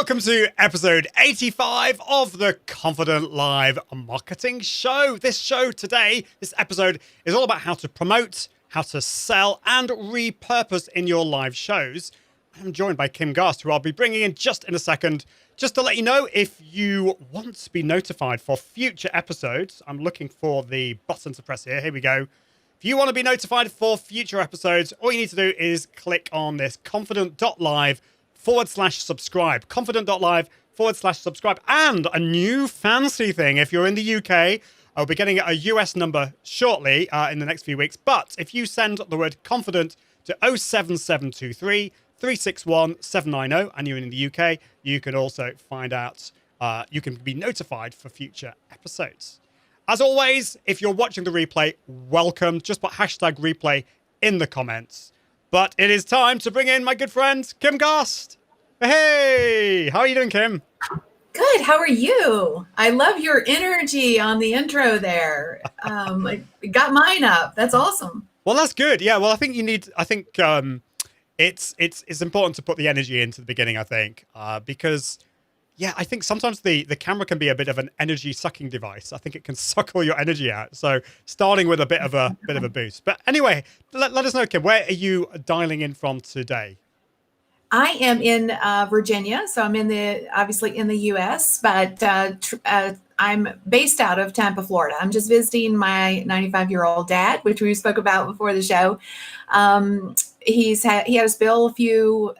Welcome to episode 85 of the Confident Live Marketing Show. This show today, this episode, is all about how to promote, how to sell, and repurpose in your live shows. I'm joined by Kim Garst, who I'll be bringing in just in a second. Just to let you know, if you want to be notified for future episodes, I'm looking for the button to press here. Here we go. If you want to be notified for future episodes, all you need to do is click on this confident.live/subscribe. Confident.live/subscribe. And a new fancy thing, if you're in the UK, I'll be getting a US number shortly in the next few weeks. But if you send the word confident to 07723 361 790 and you're in the UK, you can also find out, you can be notified for future episodes. As always, if you're watching the replay, welcome. Just put hashtag replay in the comments. But it is time to bring in my good friend, Kim Garst. Hey, how are you doing, Kim? Good. How are you? I love your energy on the intro there. I got mine up. That's awesome. Well, that's good. Yeah. Well, I think it's important to put the energy into the beginning, I think, because yeah, I think sometimes the camera can be a bit of an energy sucking device. I think it can suck all your energy out. So starting with a bit of a boost. But anyway, let us know, Kim, where are you dialing in from today? I am in Virginia, so I'm obviously in the U.S., but I'm based out of Tampa, Florida. I'm just visiting my 95-year-old dad, which we spoke about before the show. He had a spill a few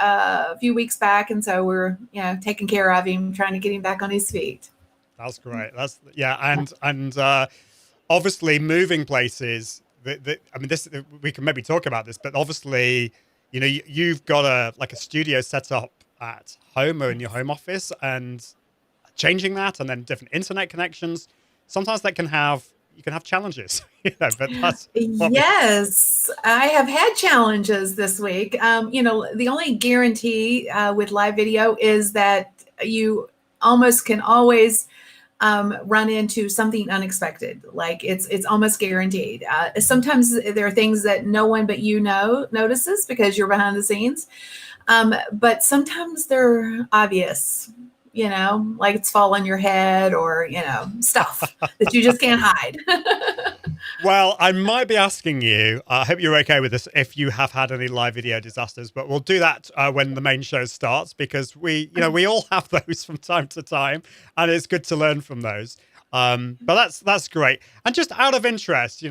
weeks back, and so we're taking care of him, trying to get him back on his feet. That's great. And obviously moving places. We can maybe talk about this, but obviously, you've got a studio set up at home or in your home office, and changing that, and then different internet connections. Sometimes you can have challenges. But that's yes, I have had challenges this week. The only guarantee with live video is that you almost can always run into something unexpected. Like it's almost guaranteed. Sometimes there are things that no one but you notices because you're behind the scenes. But sometimes they're obvious. Like it's fall on your head or, stuff that you just can't hide. Well, I might be asking you, I hope you're okay with this, if you have had any live video disasters, but we'll do that when the main show starts, because we all have those from time to time, and it's good to learn from those. But that's great. And just out of interest,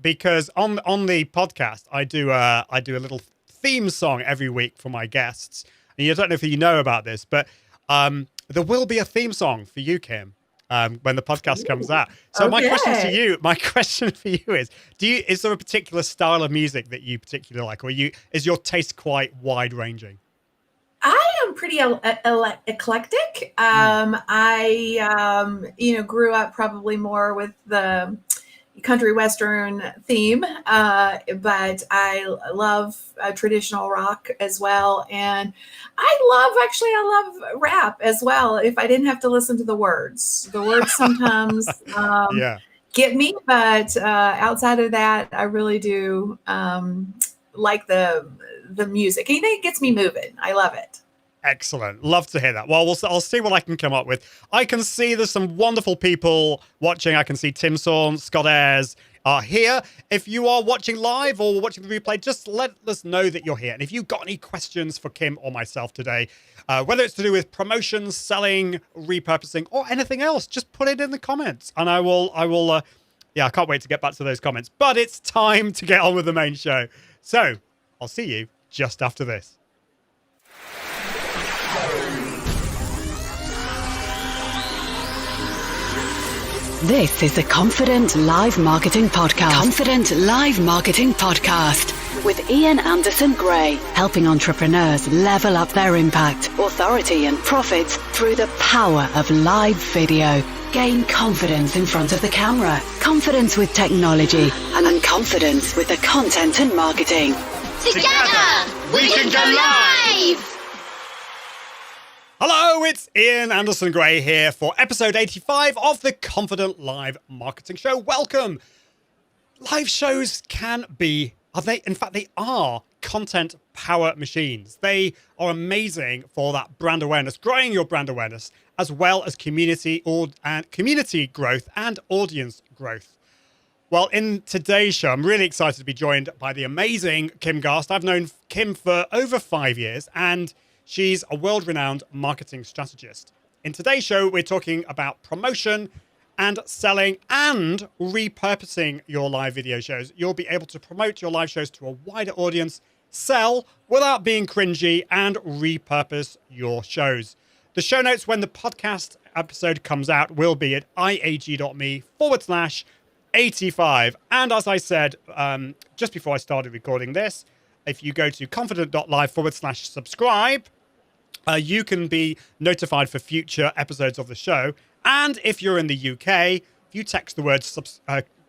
because on the podcast, I do a little theme song every week for my guests. And I don't know if you know about this, but there will be a theme song for you, Kim, when the podcast comes out. So my question for you is there a particular style of music that you particularly like, or is your taste quite wide ranging? I am pretty eclectic. I grew up probably more with the country western theme, but I love traditional rock as well, and I love rap as well. If I didn't have to listen to the words sometimes get me, but outside of that, I really do like the music. It gets me moving. I love it. Excellent. Love to hear that. Well, I'll see what I can come up with. I can see there's some wonderful people watching. I can see Tim Sawn, Scott Ayres are here. If you are watching live or watching the replay, just let us know that you're here. And if you've got any questions for Kim or myself today, whether it's to do with promotions, selling, repurposing, or anything else, just put it in the comments. And I can't wait to get back to those comments. But it's time to get on with the main show. So I'll see you just after this. This is the Confident Live Marketing Podcast. Confident Live Marketing Podcast with Ian Anderson Gray, helping entrepreneurs level up their impact, authority, and profits through the power of live video. Gain confidence in front of the camera, confidence with technology, and confidence with the content and marketing. Together, we can go live! Hello, it's Ian Anderson Gray here for episode 85 of the Confident Live Marketing Show. Welcome. Live shows can be, in fact, they are content power machines. They are amazing for that brand awareness, growing your brand awareness, as well as community growth and audience growth. Well, in today's show, I'm really excited to be joined by the amazing Kim Garst. I've known Kim for over 5 years, and she's a world-renowned marketing strategist. In today's show, we're talking about promotion and selling and repurposing your live video shows. You'll be able to promote your live shows to a wider audience, sell without being cringy, and repurpose your shows. The show notes when the podcast episode comes out will be at iag.me/85. And as I said, just before I started recording this, if you go to confident.live/subscribe, you can be notified for future episodes of the show. And if you're in the UK, if you text the word,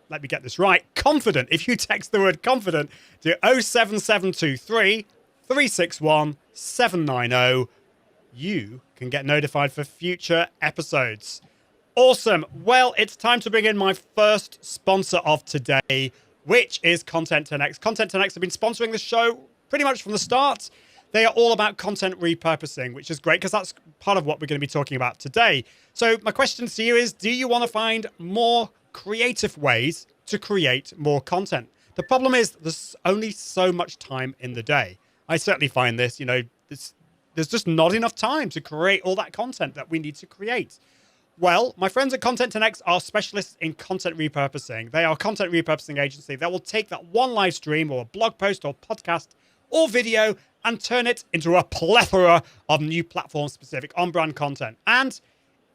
let me get this right, confident. If you text the word confident to 07723 361 790, you can get notified for future episodes. Awesome. Well, it's time to bring in my first sponsor of today, which is Content 10X. Content 10X have been sponsoring the show pretty much from the start. They are all about content repurposing, which is great because that's part of what we're going to be talking about today. So my question to you is, do you want to find more creative ways to create more content? The problem is there's only so much time in the day. I certainly find this, there's just not enough time to create all that content that we need to create. Well, my friends at Content 10X are specialists in content repurposing. They are a content repurposing agency that will take that one live stream or a blog post or podcast or video and turn it into a plethora of new platform-specific on-brand content. And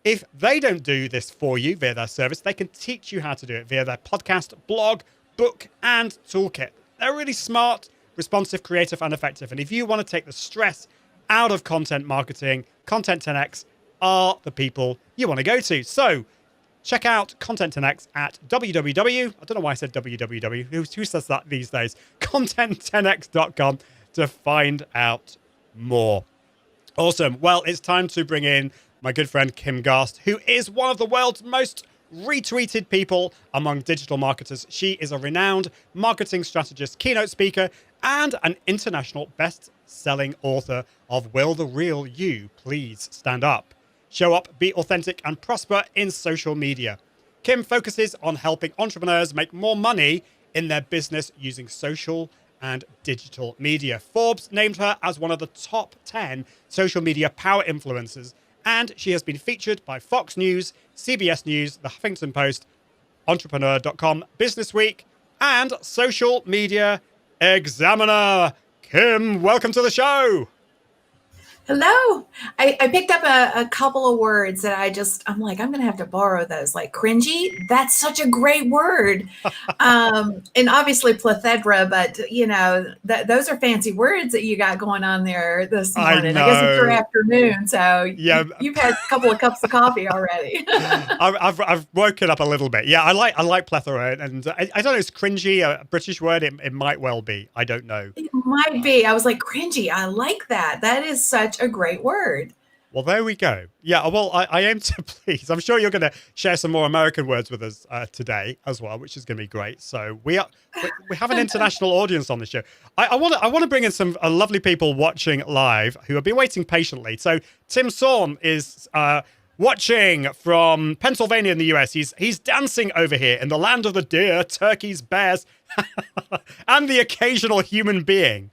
if they don't do this for you via their service, they can teach you how to do it via their podcast, blog, book, and toolkit. They're really smart, responsive, creative, and effective. And if you want to take the stress out of content marketing, Content 10X are the people you want to go to. So check out Content 10X at www. I don't know why I said www. Who says that these days? Content10x.com to find out more. Awesome. Well, it's time to bring in my good friend Kim Garst, who is one of the world's most retweeted people among digital marketers. She is a renowned marketing strategist, keynote speaker, and an international best-selling author of Will the Real You Please Stand Up? Show up, be authentic, and prosper in social media. Kim focuses on helping entrepreneurs make more money in their business using social and digital media. Forbes named her as one of the top 10 social media power influencers, and she has been featured by Fox News, CBS News, The Huffington Post, Entrepreneur.com, Business Week, and Social Media Examiner. Kim, welcome to the show. Hello. I picked up a couple of words that I'm like, I'm going to have to borrow those, like cringy. That's such a great word. And obviously plethora, but those are fancy words that you got going on there this morning. I guess it's your afternoon. So yeah, you've had a couple of cups of coffee already. I've woken up a little bit. Yeah, I like plethora, and I don't know, it's cringy, a British word. It might well be. I don't know. It might be. I was like, cringy. I like that. That is such a great word. Well, there we go. Yeah, well, I aim to please. I'm sure you're going to share some more American words with us today as well, which is going to be great. So we have an international audience on the show. I want to bring in some lovely people watching live who have been waiting patiently. So Tim Sawn is watching from Pennsylvania in the US. He's dancing over here in the land of the deer, turkeys, bears, and the occasional human being.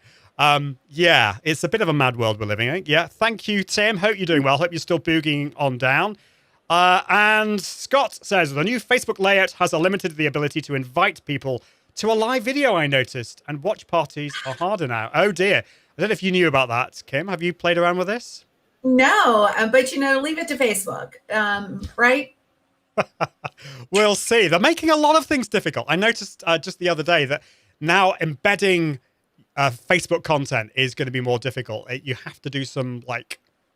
Yeah, it's a bit of a mad world we're living in. Yeah, thank you, Tim. Hope you're doing well. Hope you're still boogieing on down. And Scott says, the new Facebook layout has limited the ability to invite people to a live video, I noticed, and watch parties are harder now. Oh, dear. I don't know if you knew about that, Kim. Have you played around with this? No, but leave it to Facebook, right? We'll see. They're making a lot of things difficult. I noticed just the other day that now embedding Facebook content is going to be more difficult. You have to do some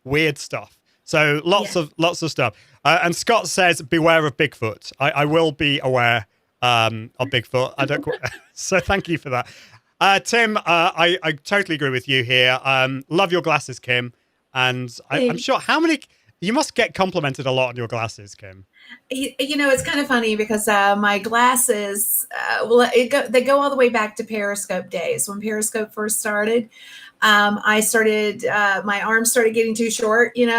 weird stuff. So lots of stuff. And Scott says, beware of Bigfoot. I will be aware of Bigfoot. I don't. So thank you for that. Tim, I totally agree with you here. Love your glasses, Kim. And I'm sure how many You must get complimented a lot on your glasses, Kim. It's kind of funny because my glasses, they go all the way back to Periscope days when Periscope first started. I started, my arms started getting too short, and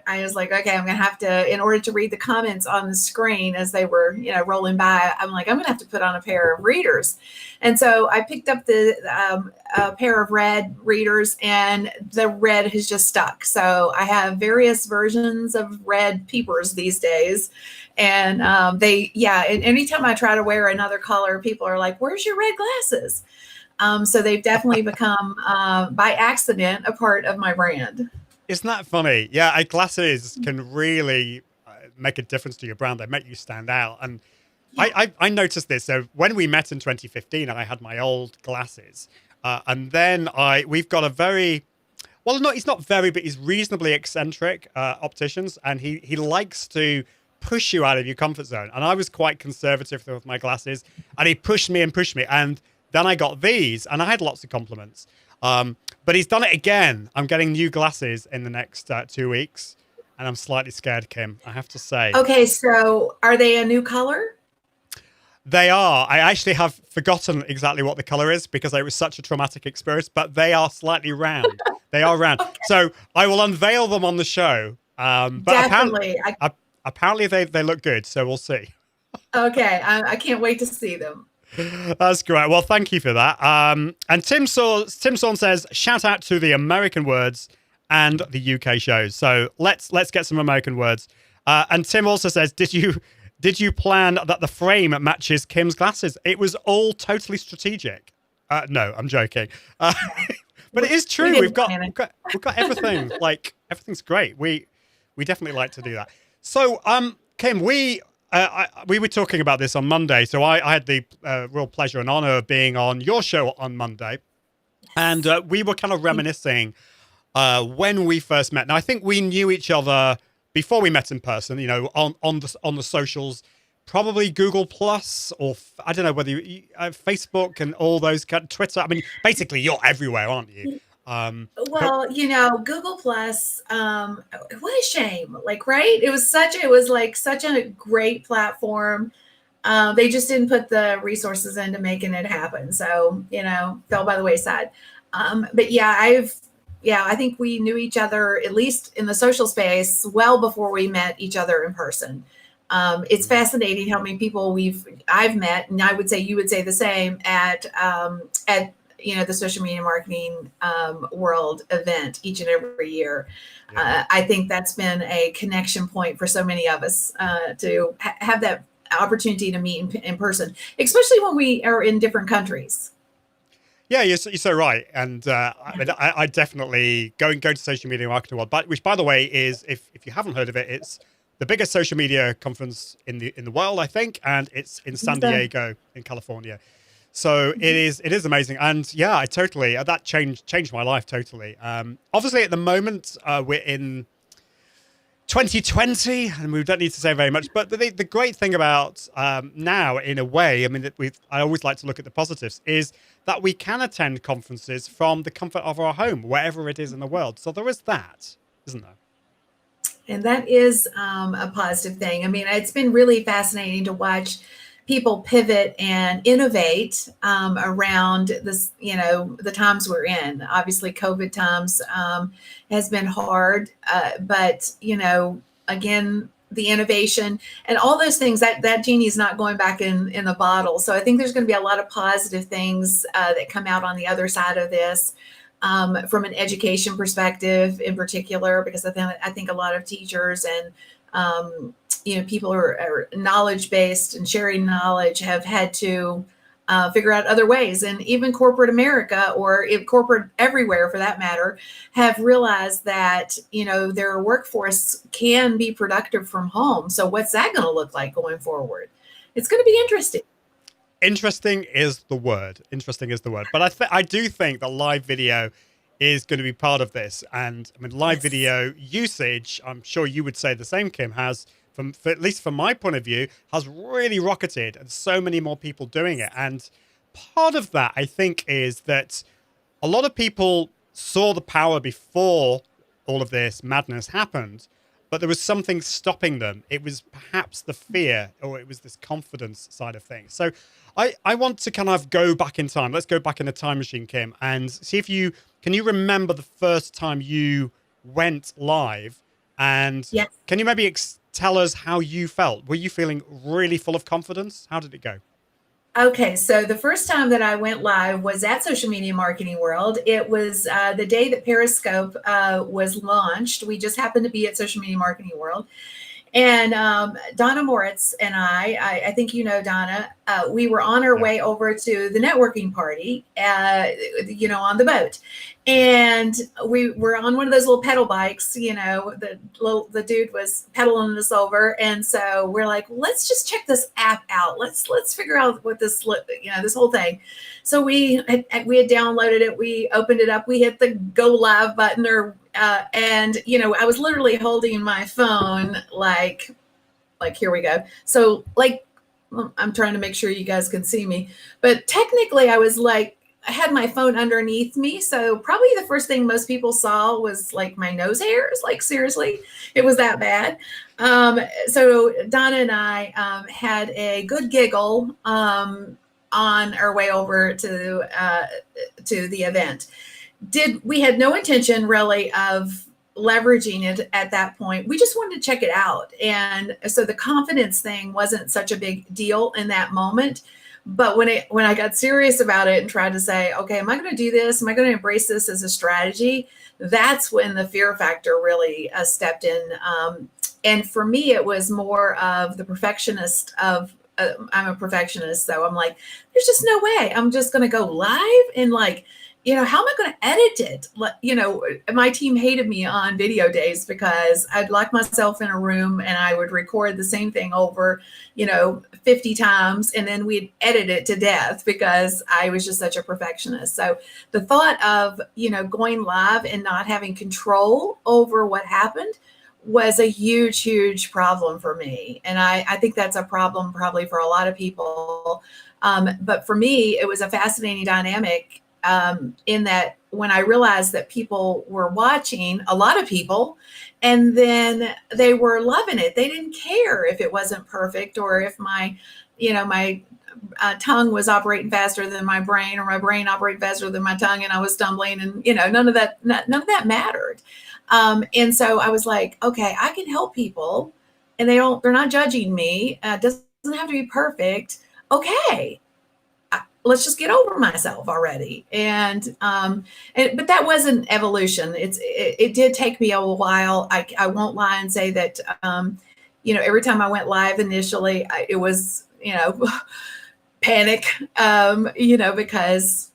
I was like, okay, I'm going to have to, in order to read the comments on the screen as they were, rolling by, I'm like, I'm going to have to put on a pair of readers. And so I picked up a pair of red readers, and the red has just stuck. So I have various versions of red peepers these days. And and anytime I try to wear another color, people are like, where's your red glasses? So they've definitely become, by accident, a part of my brand. Isn't that funny? Yeah, glasses can really make a difference to your brand. They make you stand out. And yeah. I noticed this. So when we met in 2015, I had my old glasses. And then we've got a very, well, no, he's not very, but he's reasonably eccentric opticians. And he likes to push you out of your comfort zone. And I was quite conservative with my glasses. And he pushed me. And then I got these, and I had lots of compliments. But he's done it again. I'm getting new glasses in the next 2 weeks, and I'm slightly scared, Kim, I have to say. Okay, so are they a new color? They are. I actually have forgotten exactly what the color is because it was such a traumatic experience, but they are slightly round. They are round. Okay. So I will unveil them on the show. But definitely. Apparently they look good, so we'll see. Okay, I can't wait to see them. That's great. Well, thank you for that. And Tim Sawn says, shout out to the American words and the UK shows. So let's get some American words. And Tim also says, did you plan that the frame matches Kim's glasses? It was all totally strategic. No, I'm joking. But it is true. We've got everything. Like, everything's great. We definitely like to do that. So, Kim, we were talking about this on Monday, so I had the real pleasure and honor of being on your show on Monday, and we were kind of reminiscing when we first met. Now, I think we knew each other before we met in person, on the socials, probably Google Plus, or I don't know whether you Facebook and all those kind of Twitter. I mean, basically, you're everywhere, aren't you? Google Plus, what a shame, right? It was such a great platform. They just didn't put the resources into making it happen. So, fell by the wayside. But yeah, I think we knew each other, at least in the social space, well before we met each other in person. It's fascinating how many people I've met, and I would say you would say the same at the social media marketing world event each and every year. Yeah. I think that's been a connection point for so many of us to have that opportunity to meet in person, especially when we are in different countries. Yeah, you're so right. And I definitely going to social media marketing world, which, by the way, is, if you haven't heard of it, it's the biggest social media conference in the world, I think, and it's in San Diego in California. So it is amazing. And yeah, I totally, that changed my life totally. Obviously at the moment, we're in 2020 and we don't need to say very much, but the great thing about now, in a way, I mean, I always like to look at the positives, is that we can attend conferences from the comfort of our home, wherever it is in the world. So there is that, isn't there? And that is a positive thing. I mean, it's been really fascinating to watch people pivot and innovate around this, the times we're in. Obviously, COVID times has been hard, but, again, the innovation and all those things, that genie is not going back in the bottle. So I think there's going to be a lot of positive things that come out on the other side of this. From an education perspective in particular, because I think a lot of teachers and people who are knowledge-based and sharing knowledge have had to figure out other ways. And even corporate America, or corporate everywhere for that matter, have realized that, their workforce can be productive from home. So what's that going to look like going forward? It's going to be interesting. Interesting is the word. But I do think that live video is going to be part of this. And I mean, live video usage, I'm sure you would say the same, Kim, at least from my point of view, has really rocketed, and so many more people doing it. And part of that, I think, is that a lot of people saw the power before all of this madness happened. but there was something stopping them. It was perhaps the fear, or it was this confidence side of things. So I want to kind of go back in time. Let's go back in a time machine, Kim, and see if can you remember the first time you went live? And Yes. can you maybe tell us how you felt? Were you feeling really full of confidence? How did it go? Okay, so the first time that I went live was at Social Media Marketing World. It was the day that Periscope was launched. We just happened to be at Social Media Marketing World. And Donna Moritz and I think you know Donna, we were on our way over to the networking party, on the boat. And we were on one of those little pedal bikes, the dude was pedaling us over. And so we're like, let's just check this app out. Let's figure out what this whole thing. So we had downloaded it. We opened it up. We hit the go live button and I was literally holding my phone like here we go. So I'm trying to make sure you guys can see me, but technically I was I had my phone underneath me. So probably the first thing most people saw was my nose hairs. Seriously, it was that bad. So Donna and I had a good giggle on our way over to the event. We had no intention really of leveraging it at that point. We just wanted to check it out. And so the confidence thing wasn't such a big deal in that moment. But when I got serious about it and tried to say, okay, am I going to do this? Am I going to embrace this as a strategy? That's when the fear factor really stepped in. And for me, it was more of the perfectionist of, I'm a perfectionist. So I'm like, there's just no way I'm just going to go live and how am I going to edit it? My team hated me on video days because I'd lock myself in a room and I would record the same thing over, 50 times. And then we'd edit it to death because I was just such a perfectionist. So the thought of, going live and not having control over what happened was a huge, huge problem for me. And I think that's a problem probably for a lot of people. But for me, it was a fascinating dynamic in that when I realized that people were watching, a lot of people, and then they were loving it. They didn't care if it wasn't perfect or if my tongue was operating faster than my brain or my brain operating faster than my tongue and I was stumbling and, none of that mattered. And so I was like, okay, I can help people and they're not judging me. It doesn't have to be perfect. Okay. Let's just get over myself already. But that wasn't evolution. It did take me a while. I won't lie and say that, every time I went live initially, it was, panic, because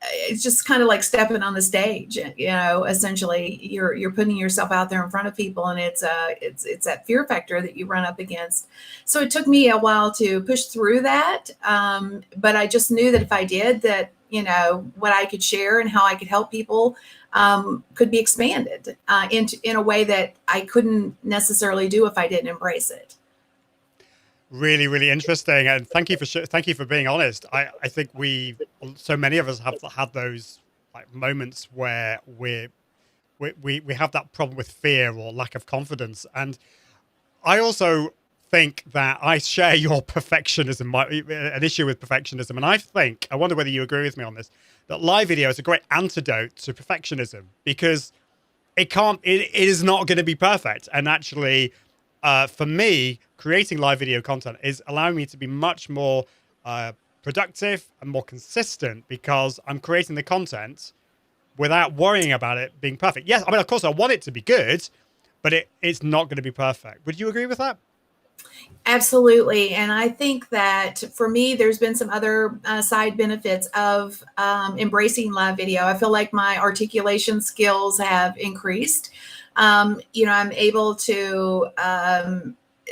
it's just kind of like stepping on the stage, essentially you're putting yourself out there in front of people and it's that fear factor that you run up against. So it took me a while to push through that. But I just knew that if I did that, what I could share and how I could help people could be expanded in a way that I couldn't necessarily do if I didn't embrace it. Really, really interesting, and thank you for being honest. I think so many of us have had those moments where we have that problem with fear or lack of confidence, and I also think that I share your perfectionism, an issue with perfectionism, and I wonder whether you agree with me on this, that live video is a great antidote to perfectionism because it is not going to be perfect, and actually. For me, creating live video content is allowing me to be much more productive and more consistent because I'm creating the content without worrying about it being perfect. Yes, of course, I want it to be good, but it's not going to be perfect. Would you agree with that? Absolutely. And I think that for me, there's been some other side benefits of embracing live video. I feel like my articulation skills have increased. I'm able to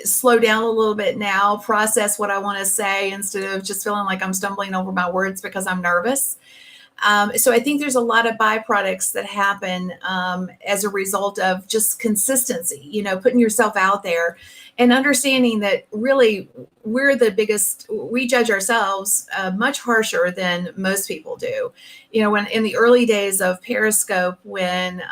slow down a little bit now, process what I want to say instead of just feeling like I'm stumbling over my words because I'm nervous. So I think there's a lot of byproducts that happen as a result of just consistency, putting yourself out there and understanding that really we judge ourselves much harsher than most people do. When in the early days of Periscope, when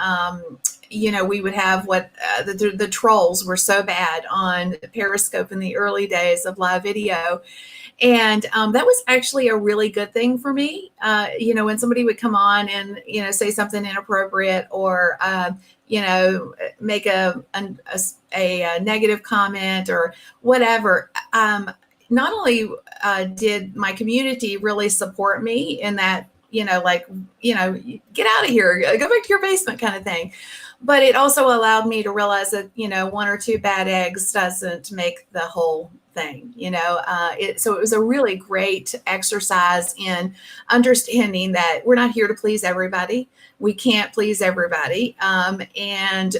we would have what the trolls were so bad on Periscope in the early days of live video. And that was actually a really good thing for me. When somebody would come on and, say something inappropriate or, make a negative comment or whatever. Not only did my community really support me in that, get out of here, go back to your basement kind of thing. But it also allowed me to realize that, one or two bad eggs doesn't make the whole thing, so it was a really great exercise in understanding that we're not here to please everybody. We can't please everybody. And,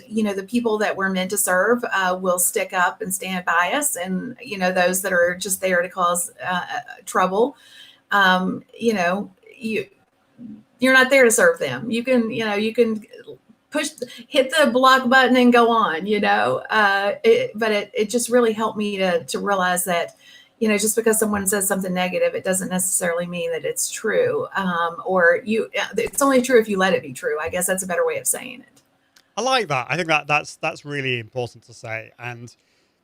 the people that we're meant to serve will stick up and stand by us. And, those that are just there to cause trouble, you're not there to serve them. You can hit the block button and go on, but it just really helped me to realize that, just because someone says something negative, it doesn't necessarily mean that it's true. It's only true if you let it be true. I guess that's a better way of saying it. I like that. I think that's really important to say. And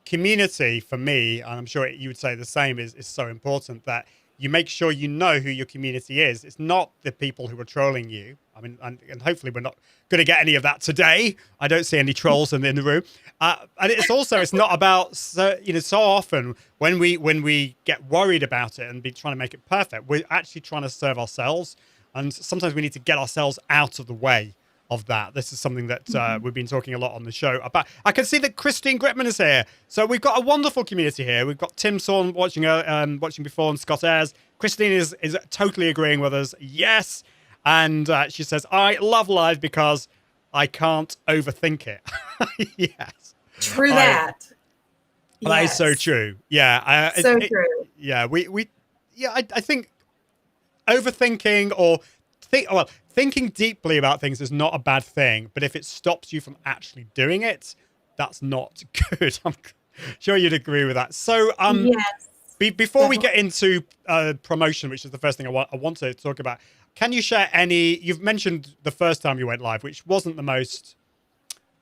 community for me, and I'm sure you would say the same, is so important that you make sure you know who your community is. It's not the people who are trolling you. I mean, and hopefully we're not going to get any of that today. I don't see any trolls in the room. And it's not about, so often when we get worried about it and be trying to make it perfect, we're actually trying to serve ourselves. And sometimes we need to get ourselves out of the way of that. This is something that we've been talking a lot on the show about. I can see that Christine Gritman is here. So we've got a wonderful community here. We've got Tim Sorn watching before, and Scott Ayres. Christine is totally agreeing with us. Yes. And she says, I love live because I can't overthink it. Yes. True that. That is so true. Yeah. True. Yeah. I think overthinking or thinking deeply about things is not a bad thing, but if it stops you from actually doing it, that's not good. I'm sure you'd agree with that. So, yes. Before we get into promotion, which is the first thing I want to talk about, can you share you've mentioned the first time you went live, which wasn't the most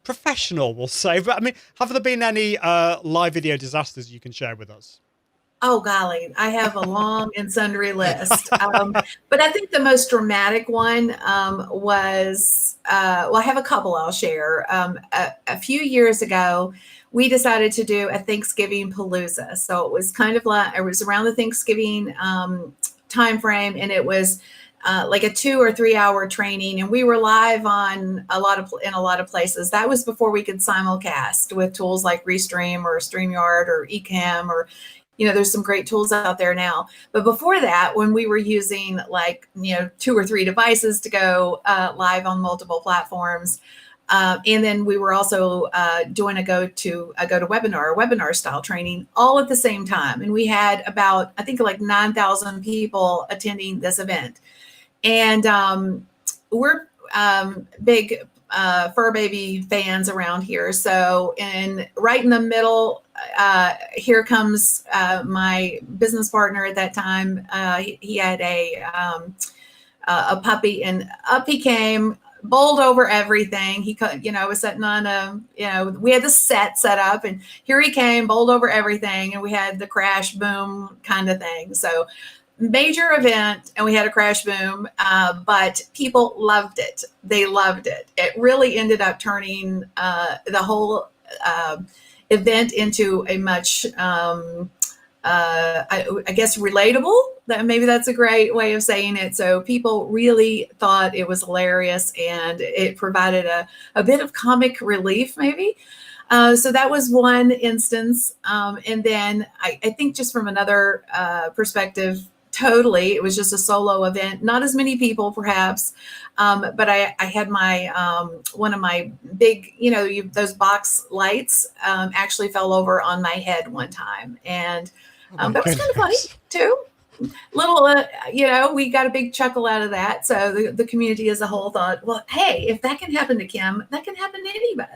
professional, we'll say, but I mean, have there been any live video disasters you can share with us? Oh, golly, I have a long and sundry list. But I think the most dramatic one was, I have a couple I'll share. A few years ago, we decided to do a Thanksgiving palooza. So it was it was around the Thanksgiving time frame, and it was like a 2 or 3 hour training, and we were live on a lot of places. That was before we could simulcast with tools like Restream or StreamYard or Ecamm or there's some great tools out there now. But before that, when we were using 2 or 3 devices to go live on multiple platforms, and then we were also doing a go to webinar style training all at the same time. And we had about, I think, 9,000 people attending this event. And we're big fur baby fans around here. So right in the middle, here comes my business partner at that time. He had a puppy, and up he came, bowled over everything. He was sitting on we had the set up, and here he came, bowled over everything, and we had the crash boom kind of thing. So major event, and we had a crash boom, but people loved it. They loved it. It really ended up turning the whole event into a much, I guess, relatable. Maybe that's a great way of saying it. So people really thought it was hilarious, and it provided a bit of comic relief, maybe. So that was one instance. And then I think just from another perspective, totally, it was just a solo event. Not as many people, perhaps, but I had my one of my big, those box lights actually fell over on my head one time, and that was kind of funny too. we got a big chuckle out of that. So the community as a whole thought, well, hey, if that can happen to Kim, that can happen to anybody.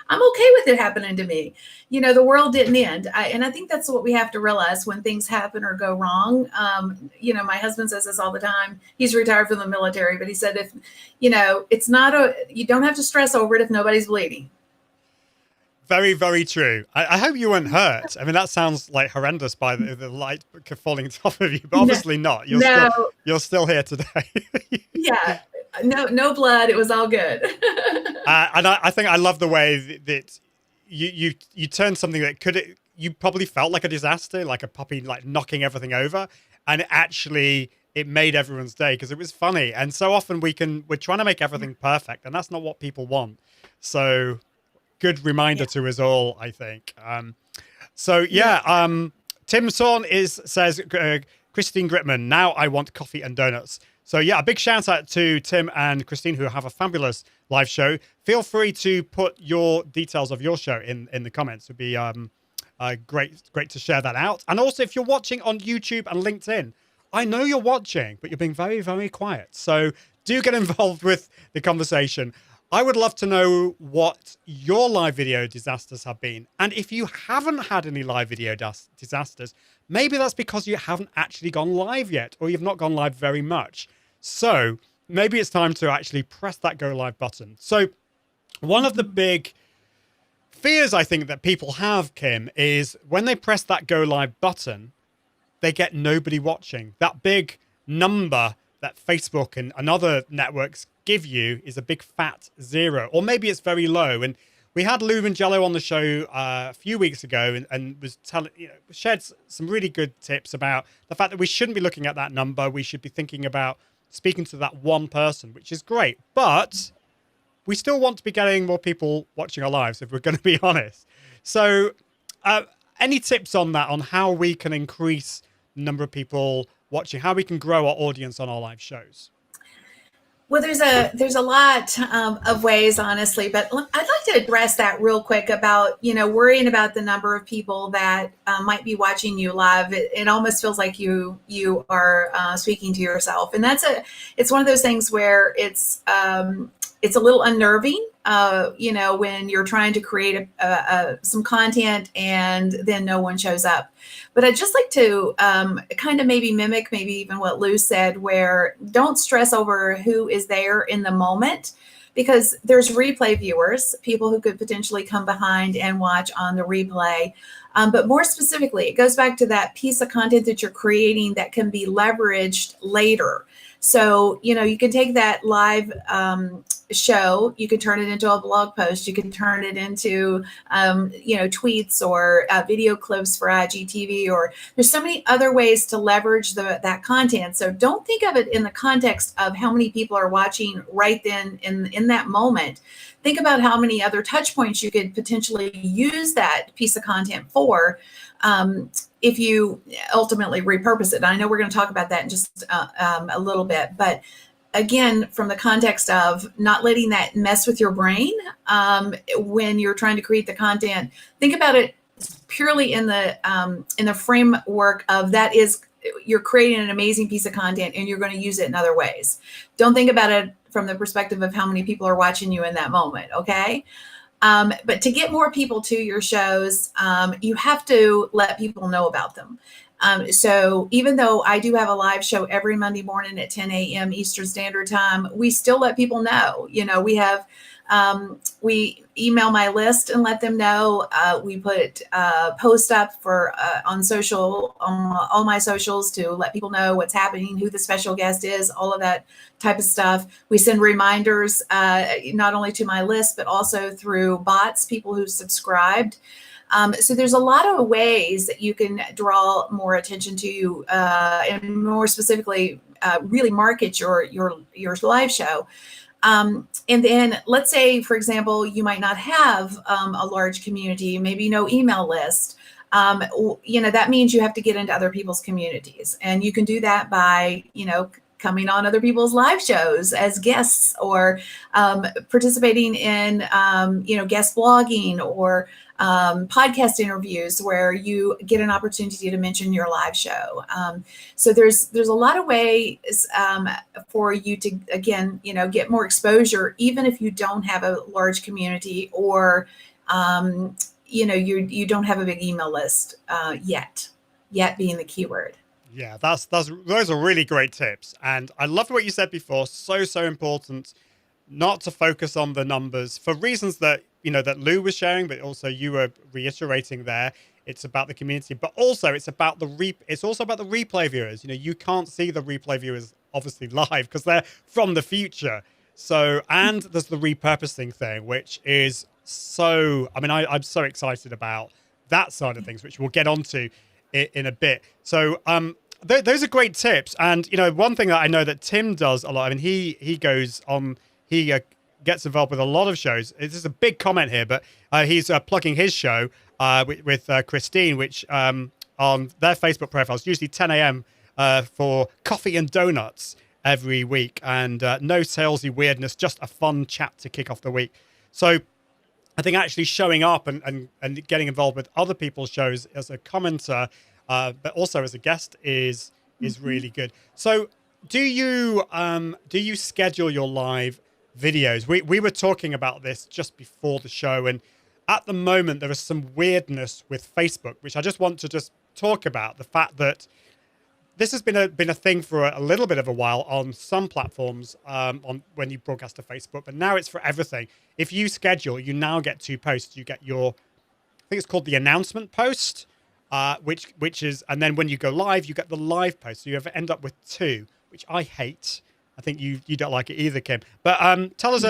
I'm okay with it happening to me. The world didn't end. And I think that's what we have to realize when things happen or go wrong. My husband says this all the time. He's retired from the military, but he said, if, you don't have to stress over it if nobody's bleeding. Very, very true. I hope you weren't hurt. I mean, that sounds like horrendous by the light falling on top of you, but obviously not. You're still here today. Yeah. No blood. It was all good. And I think I love the way that you turned something that you probably felt like a disaster, like a puppy, like knocking everything over. And it made everyone's day because it was funny. And so often we're trying to make everything perfect, and that's not what people want. So good reminder to us all, I think. Tim Sorn says, Christine Gritman, now I want coffee and donuts. So a big shout out to Tim and Christine, who have a fabulous live show. Feel free to put your details of your show in the comments. It'd be great to share that out. And also, if you're watching on YouTube and LinkedIn, I know you're watching, but you're being very, very quiet. So do get involved with the conversation. I would love to know what your live video disasters have been. And if you haven't had any live video disasters, maybe that's because you haven't actually gone live yet, or you've not gone live very much. So maybe it's time to actually press that go live button. So one of the big fears I think that people have, Kim, is when they press that go live button, they get nobody watching. That big number that Facebook and other networks give you is a big fat 0, or maybe it's very low. And we had Lou Mangello on the show a few weeks ago and was shared some really good tips about the fact that we shouldn't be looking at that number. We should be thinking about speaking to that one person, which is great. But we still want to be getting more people watching our lives, if we're going to be honest. So any tips on that, on how we can increase the number of people watching, how we can grow our audience on our live shows? Well, there's a lot of ways, honestly, but I'd like to address that real quick about, worrying about the number of people that might be watching you live. It almost feels like you are speaking to yourself. And it's one of those things where it's a little unnerving, when you're trying to create some content and then no one shows up. But I'd just like to kind of maybe mimic maybe even what Lou said, where don't stress over who is there in the moment, because there's replay viewers, people who could potentially come behind and watch on the replay. But more specifically, it goes back to that piece of content that you're creating that can be leveraged later. So, you can take that live show, you can turn it into a blog post, you can turn it into, tweets or video clips for IGTV, or there's so many other ways to leverage that content. So don't think of it in the context of how many people are watching right then in that moment. Think about how many other touch points you could potentially use that piece of content for. If you ultimately repurpose it. I know we're going to talk about that in just a little bit, but again, from the context of not letting that mess with your brain when you're trying to create the content, think about it purely in the framework of that is you're creating an amazing piece of content and you're going to use it in other ways. Don't think about it from the perspective of how many people are watching you in that moment. Okay. But to get more people to your shows, you have to let people know about them. So even though I do have a live show every Monday morning at 10 a.m. Eastern Standard Time, we still let people know. We have we email my list and let them know. We put post up for on all my socials to let people know what's happening, who the special guest is, all of that type of stuff. We send reminders not only to my list, but also through bots, people who subscribed. So there's a lot of ways that you can draw more attention to and more specifically really market your live show. And then let's say, for example, you might not have a large community, maybe no email list. That means you have to get into other people's communities, and you can do that by, coming on other people's live shows as guests, or participating in, guest blogging, or podcast interviews where you get an opportunity to mention your live show. So there's a lot of ways for you to, again, get more exposure, even if you don't have a large community, or you don't have a big email list yet being the keyword. Yeah, those are really great tips. And I loved what you said before. So important not to focus on the numbers for reasons that, that Lou was sharing, but also you were reiterating there. It's about the community, but also it's about it's also about the replay viewers. You can't see the replay viewers obviously live because they're from the future. So, and there's the repurposing thing, which is I'm so excited about that side of things, which we'll get onto in a bit. So those are great tips. And one thing that I know that Tim does a lot, he goes on, he gets involved with a lot of shows. This is a big comment here, but he's plugging his show with Christine, which on their Facebook profiles, usually 10 a.m. For coffee and donuts every week, and no salesy weirdness, just a fun chat to kick off the week. So I think actually showing up and getting involved with other people's shows as a commenter, but also as a guest is really good. So do you schedule your live videos? We were talking about this just before the show, and at the moment there is some weirdness with Facebook, which I just want to just talk about. The fact that this has been a thing for a little bit of a while on some platforms, on when you broadcast to Facebook, but now it's for everything. If you schedule, you now get 2 posts. You get I think it's called the announcement post, which is, and then when you go live, you get the live post. So you end up with 2, which I hate. I think you don't like it either, Kim. But tell us,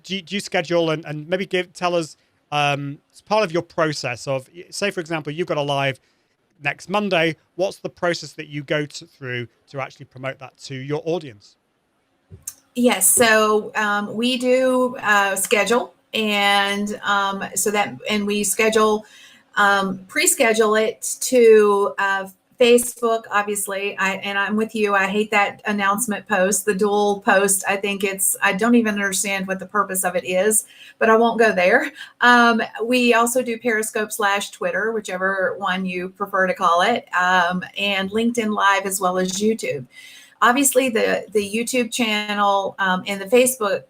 do you schedule and maybe tell us it's part of your process of, say for example, you've got a live next Monday. What's the process that you go through to actually promote that to your audience? Yes, so we do schedule, and we schedule, pre-schedule it to Facebook, obviously. I'm with you. I hate that announcement post, the dual post. I think I don't even understand what the purpose of it is, but I won't go there. We also do Periscope / Twitter, whichever one you prefer to call it, and LinkedIn Live, as well as YouTube. Obviously, the YouTube channel and the Facebook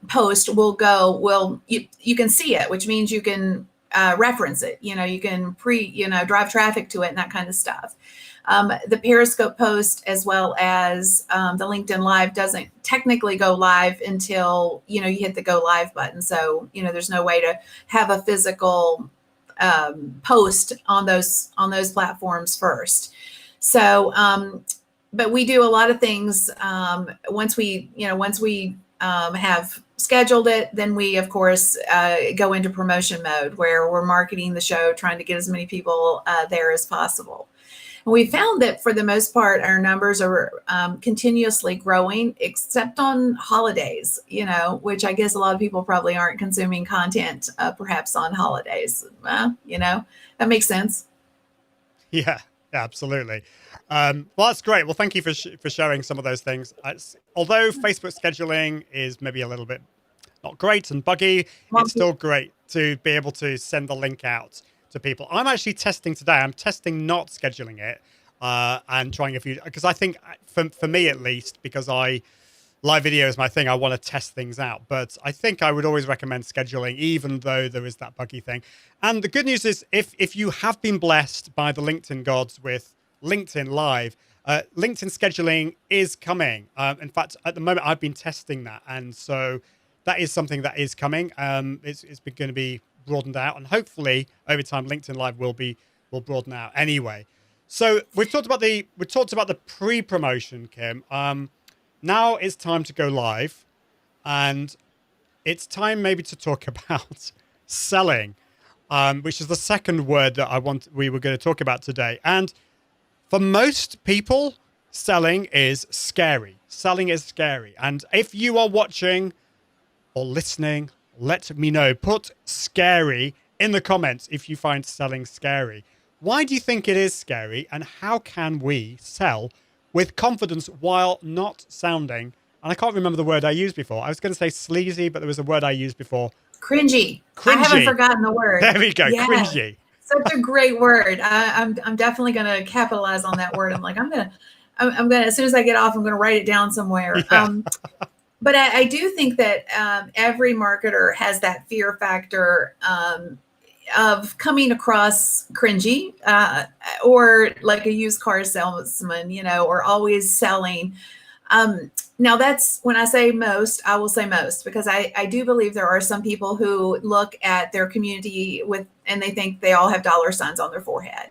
post you can see it, which means you can reference it. You can drive traffic to it and that kind of stuff. The Periscope post, as well as the LinkedIn Live, doesn't technically go live until you hit the go live button. So there's no way to have a physical post on those platforms first. So but we do a lot of things once we have scheduled it. Then we, of course, go into promotion mode, where we're marketing the show, trying to get as many people there as possible. And we found that for the most part, our numbers are continuously growing, except on holidays, which I guess a lot of people probably aren't consuming content perhaps on holidays. That makes sense. Yeah, absolutely. Well, that's great. Well, thank you for sharing some of those things. Although Facebook scheduling is maybe a little bit not great and buggy, it's still great to be able to send the link out to people. I'm actually testing today. I'm testing not scheduling it and trying a few, because I think for me at least, because live video is my thing, I want to test things out. But I think I would always recommend scheduling, even though there is that buggy thing. And the good news is, if you have been blessed by the LinkedIn gods with LinkedIn Live, LinkedIn scheduling is coming. In fact, at the moment, I've been testing that. And so that is something that is coming. It's going to be broadened out. And hopefully, over time, LinkedIn Live will broaden out anyway. So we've talked about the pre-promotion, Kim. Now it's time to go live. And it's time maybe to talk about selling, which is the second word that we were going to talk about today. And for most people, selling is scary. Selling is scary. And if you are watching or listening, let me know. Put scary in the comments if you find selling scary. Why do you think it is scary? And how can we sell with confidence while not sounding, and I can't remember the word I used before. I was going to say sleazy, but there was a word I used before. Cringy. Cringy. I haven't forgotten the word. There we go. Yeah. Cringy. Such a great word. I'm definitely going to capitalize on that word. I'm like, I'm gonna, as soon as I get off, I'm going to write it down somewhere. Yeah. But I do think that every marketer has that fear factor of coming across cringy or like a used car salesman, or always selling. Now that's when I say most, I will say most, because I do believe there are some people who look at their community and they think they all have dollar signs on their forehead.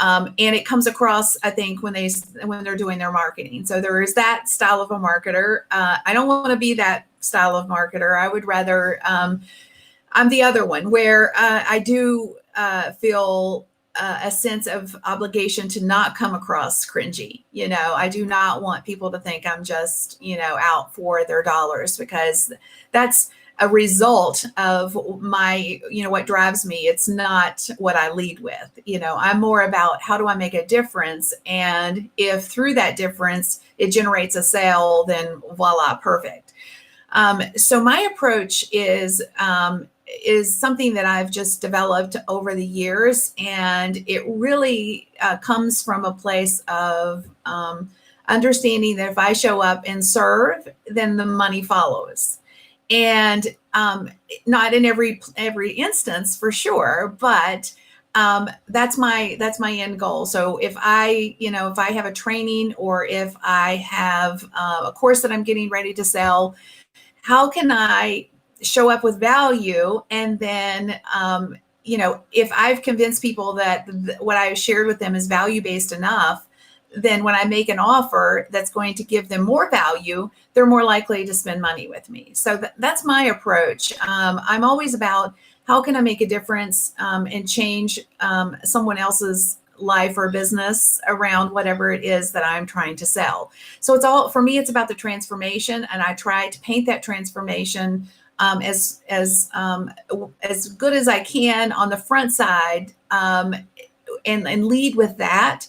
And it comes across, I think, when they're doing their marketing. So there is that style of a marketer. I don't want to be that style of marketer. I would rather, I'm the other one where I do feel a sense of obligation to not come across cringy. I do not want people to think I'm just, out for their dollars, because that's a result of my, what drives me. It's not what I lead with. I'm more about how do I make a difference? And if through that difference, it generates a sale, then voila, perfect. So my approach is something that I've just developed over the years. And it really comes from a place of understanding that if I show up and serve, then the money follows. And not in every instance for sure, but that's my end goal. So if I have a training, or if I have a course that I'm getting ready to sell, how can I show up with value? And then, if I've convinced people that what I've shared with them is value-based enough, then when I make an offer that's going to give them more value, they're more likely to spend money with me. So that's my approach. I'm always about how can I make a difference and change someone else's life or business around whatever it is that I'm trying to sell. So for me, it's about the transformation, and I try to paint that transformation as good as I can on the front side, and lead with that.